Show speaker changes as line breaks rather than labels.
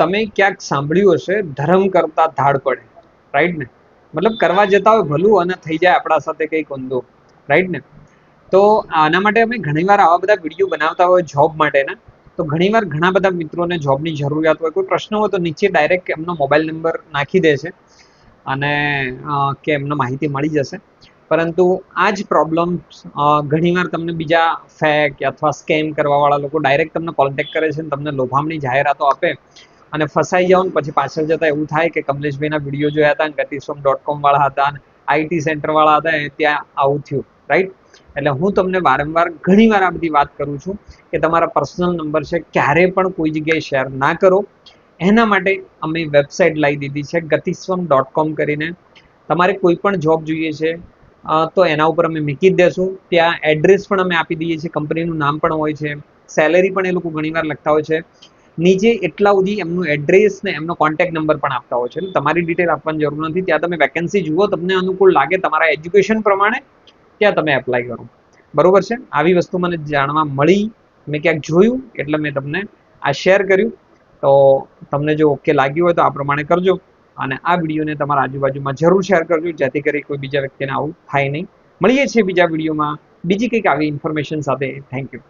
તમે ક્યાંક સાંભળ્યું હશે ધર્મ કરતા ધાડ પડે, રાઈટ ને? મતલબ કરવા જતા હોય ભલું અને થઈ જાય આપણા સાથે કંઈક ઊંધું, રાઈટ ને? તો આના માટે અમે ઘણીવાર આવા બધા વિડીયો બનાવતા હોય જોબ માટેના. તો ઘણીવાર ઘણા બધા મિત્રોને જોબની જરૂરિયાત હોય, કોઈ પ્રશ્ન હોય તો નીચે ડાયરેક્ટ એમનો મોબાઈલ નંબર નાખી દે છે અને કે એમને માહિતી મળી જશે. પરંતુ આ જ પ્રોબ્લેમ ઘણીવાર તમને બીજા ફેક અથવા સ્કેમ કરવાવાળા લોકો ડાયરેક્ટ તમને કોન્ટેક્ટ કરે છે અને તમને લોભામણી જાહેરાતો આપે અને ફસાઈ જાઓ ને પછી પાછળ જતા એવું થાય કે કમલેશભાઈના વિડીયો જોયા હતા, gatisom.com વાળા હતા, આઈટી સેન્ટર વાળા હતા, ત્યાં આવું થયું, રાઈટ? એટલે હું તમને વારંવાર ઘણીવાર આ બધી વાત કરું છું કે તમારા પર્સનલ નંબર છે ક્યારે પણ કોઈ જગ્યાએ શેર ના કરો. એના માટે અમે વેબસાઇટ લાવી દીધી છે gatisom.com કરીને. તમારે કોઈ પણ જોબ જોઈએ છે તો એના ઉપર અમે મૂકી જ દેશું. ત્યાં એડ્રેસ પણ અમે આપી દઈએ છીએ, કંપનીનું નામ પણ હોય છે, સેલેરી પણ એ લોકો ઘણીવાર લખતા હોય છે. નીચે એટલા સુધી એમનું એડ્રેસ ને એમનો કોન્ટેક્ટ નંબર પણ આપતા હોય છે. એટલે તમારી ડિટેલ આપવાની જરૂર નથી. ત્યાં તમે વેકેન્સી જુઓ, તમને અનુકૂળ લાગે તમારા એજ્યુકેશન પ્રમાણે, ત્યાં તમે એપ્લાય કરો. બરોબર છે? આવી વસ્તુ મને જાણવા મળી, મેં ક્યાંક જોયું એટલે મેં તમને આ શેર કર્યું. તો તમને જો ઓકે લાગ્યું હોય તો આ પ્રમાણે કરજો અને આ વિડીયોને તમારા આજુબાજુમાં જરૂર શેર કરજો, જેથી કરી કોઈ બીજા વ્યક્તિને આવું થાય નહીં. મળીએ છીએ બીજા વિડીયોમાં બીજી કંઈક આવી ઇન્ફોર્મેશન સાથે. Thank you.